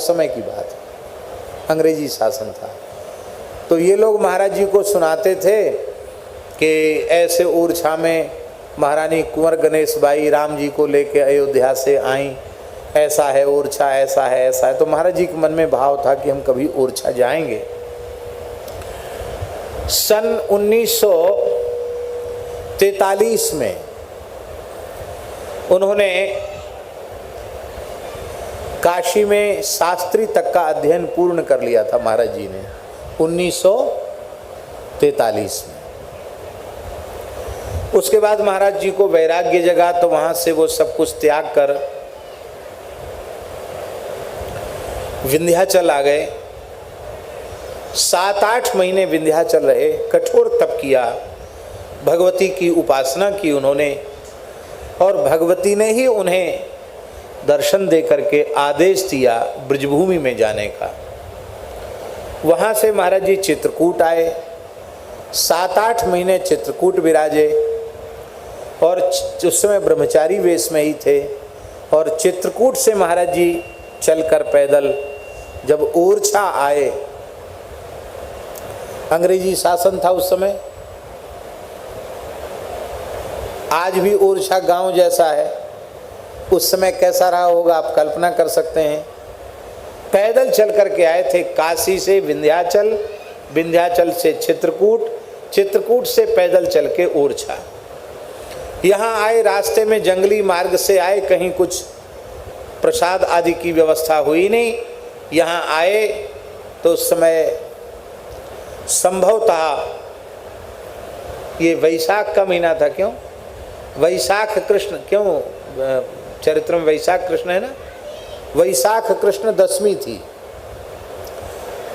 उस समय की बात है, अंग्रेजी शासन था। तो ये लोग महाराज जी को सुनाते थे कि ऐसे ओरछा में महारानी कुंवर गणेश बाई राम जी को लेके अयोध्या से आई, ऐसा है ओरछा, ऐसा है, ऐसा है। तो महाराज जी के मन में भाव था कि हम कभी ओरछा जाएंगे। सन 1943 में उन्होंने काशी में शास्त्री तक का अध्ययन पूर्ण कर लिया था महाराज जी ने 1943 में। उसके बाद महाराज जी को वैराग्य जगा तो वहां से वो सब कुछ त्याग कर विंध्याचल आ गए। 7-8 महीने विंध्याचल रहे, कठोर तप किया, भगवती की उपासना की उन्होंने, और भगवती ने ही उन्हें दर्शन दे करके आदेश दिया ब्रजभूमि में जाने का। वहाँ से महाराज जी चित्रकूट आए, 7-8 महीने चित्रकूट विराजे, और उस समय ब्रह्मचारी वेश में ही थे। और चित्रकूट से महाराज जी चलकर पैदल जब ओरछा आए, अंग्रेजी शासन था उस समय, आज भी ओरछा गांव जैसा है, उस समय कैसा रहा होगा आप कल्पना कर सकते हैं। पैदल चल करके आए थे काशी से विंध्याचल, विंध्याचल से चित्रकूट, चित्रकूट से पैदल चल के ओरछा। यहाँ आए, रास्ते में जंगली मार्ग से आए, कहीं कुछ प्रसाद आदि की व्यवस्था हुई नहीं। यहाँ आए तो उस समय संभवतः ये वैशाख का महीना था। क्यों वैशाख कृष्ण, क्यों चरित्र में वैशाख कृष्ण है ना, वैशाख कृष्ण दशमी थी।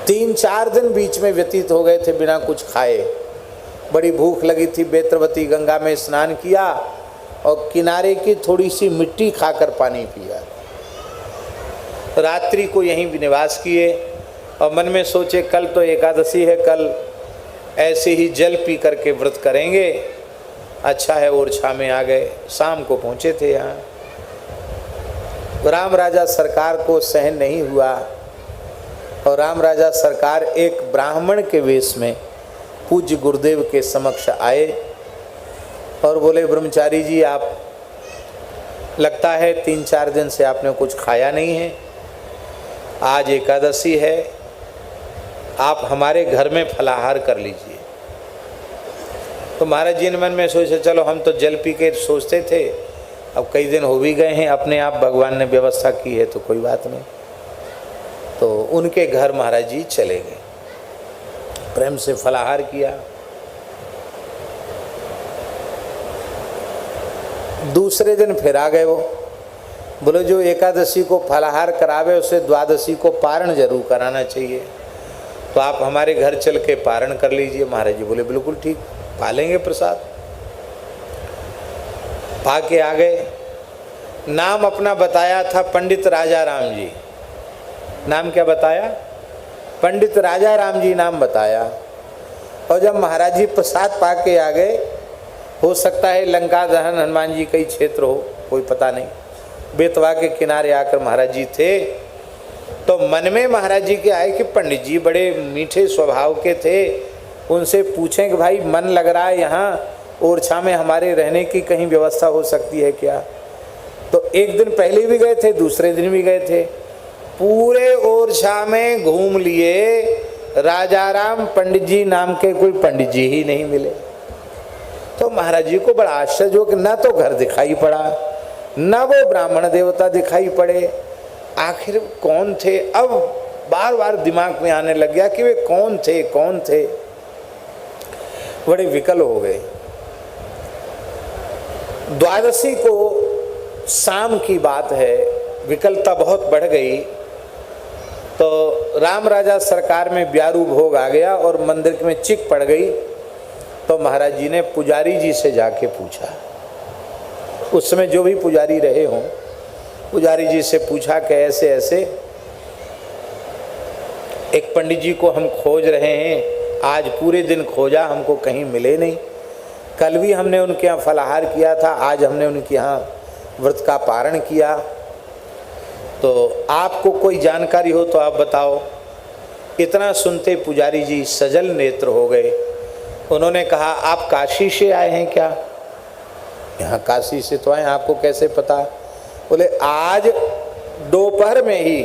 3-4 दिन बीच में व्यतीत हो गए थे बिना कुछ खाए। बड़ी भूख लगी थी, बेत्रवती गंगा में स्नान किया और किनारे की थोड़ी सी मिट्टी खाकर पानी पिया। रात्रि को यहीं भी निवास किए और मन में सोचे कल तो एकादशी है, कल ऐसे ही जल पी करके व्रत करेंगे। अच्छा है ओरछा में आ गए, शाम को पहुँचे थे यहाँ। राम राजा सरकार को सहन नहीं हुआ और राम राजा सरकार एक ब्राह्मण के वेश में पूज्य गुरुदेव के समक्ष आए और बोले, ब्रह्मचारी जी आप लगता है 3-4 दिन से आपने कुछ खाया नहीं है, आज एकादशी है, आप हमारे घर में फलाहार कर लीजिए। तो महाराज जी ने मन में सोचे चलो हम तो जल पी के सोचते थे, अब कई दिन हो भी गए हैं, अपने आप भगवान ने व्यवस्था की है तो कोई बात नहीं। तो उनके घर महाराज जी चले गए, प्रेम से फलाहार किया। दूसरे दिन फिर आ गए वो, बोले जो एकादशी को फलाहार करावे उसे द्वादशी को पारण जरूर कराना चाहिए, तो आप हमारे घर चल के पारण कर लीजिए। महाराज जी बोले बिल्कुल ठीक, पालेंगे प्रसाद। पा के आ गए। नाम अपना बताया था पंडित राजा राम जी। नाम क्या बताया? पंडित राजा राम जी नाम बताया। और जब महाराज जी प्रसाद पा के आ गए, हो सकता है लंका दहन हनुमान जी का ही क्षेत्र हो, कोई पता नहीं, बेतवा के किनारे आकर महाराज जी थे। तो मन में महाराज जी के आए कि पंडित जी बड़े मीठे स्वभाव के थे, उनसे पूछें कि भाई मन लग रहा है यहाँ ओरछा में हमारे रहने की कहीं व्यवस्था हो सकती है क्या। तो एक दिन पहले भी गए थे, दूसरे दिन भी गए थे, पूरे ओरछा में घूम लिए, राजा राम पंडित जी नाम के कोई पंडित जी ही नहीं मिले। तो महाराज जी को बड़ा आश्चर्य हो कि न तो घर दिखाई पड़ा, न वो ब्राह्मण देवता दिखाई पड़े, आखिर कौन थे। अब बार बार दिमाग में आने लग गया कि वे कौन थे कौन थे। बड़े विकल हो गए। द्वादशी को शाम की बात है, विकलता बहुत बढ़ गई। तो राम राजा सरकार में ब्यारू भोग आ गया और मंदिर में चिक पड़ गई। तो महाराज जी ने पुजारी जी से जाके पूछा, उस समय जो भी पुजारी रहे हों, पुजारी जी से पूछा कि ऐसे ऐसे एक पंडित जी को हम खोज रहे हैं, आज पूरे दिन खोजा, हमको कहीं मिले नहीं। कल भी हमने उनके यहाँ फलाहार किया था, आज हमने उनके यहाँ व्रत का पारण किया। तो आपको कोई जानकारी हो तो आप बताओ। इतना सुनते पुजारी जी सजल नेत्र हो गए। उन्होंने कहा, आप काशी से आए हैं क्या? यहाँ काशी से तो आए, आपको कैसे पता? बोले, आज दोपहर में ही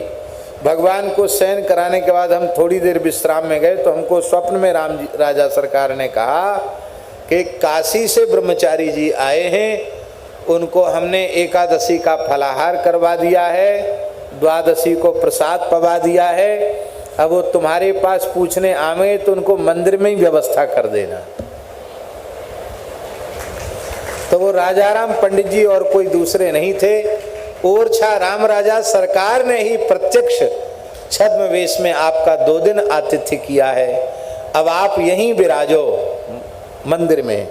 भगवान को शयन कराने के बाद हम थोड़ी देर विश्राम में गए तो हमको स्वप्न में राजा सरकार ने कहा कि काशी से ब्रह्मचारी जी आए हैं, उनको हमने एकादशी का फलाहार करवा दिया है, द्वादशी को प्रसाद पवा दिया है। अब वो तुम्हारे पास पूछने आवे तो उनको मंदिर में ही व्यवस्था कर देना। तो वो राजाराम पंडित जी और कोई दूसरे नहीं थे, ओरछा राम राजा सरकार ने ही प्रत्यक्ष छद्म वेश में आपका 2 दिन आतिथ्य किया है। अब आप यहीं विराजो मंदिर में।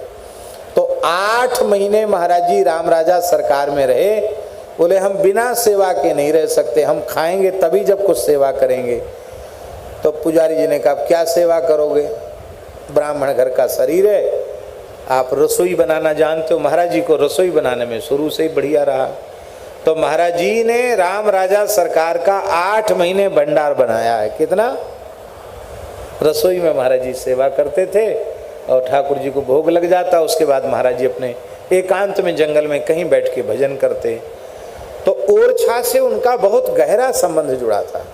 तो 8 महीने महाराज जी राम राजा सरकार में रहे। बोले, हम बिना सेवा के नहीं रह सकते, हम खाएंगे तभी जब कुछ सेवा करेंगे। तो पुजारी जी ने कहा, क्या सेवा करोगे? ब्राह्मण घर का शरीर है, आप रसोई बनाना जानते हो। महाराज जी को रसोई बनाने में शुरू से ही बढ़िया रहा। तो महाराज जी ने राम राजा सरकार का 8 महीने भंडार बनाया है। कितना? रसोई में महाराज जी सेवा करते थे और ठाकुर जी को भोग लग जाता, उसके बाद महाराज जी अपने एकांत में जंगल में कहीं बैठ के भजन करते। तो ओरछा से उनका बहुत गहरा संबंध जुड़ा था।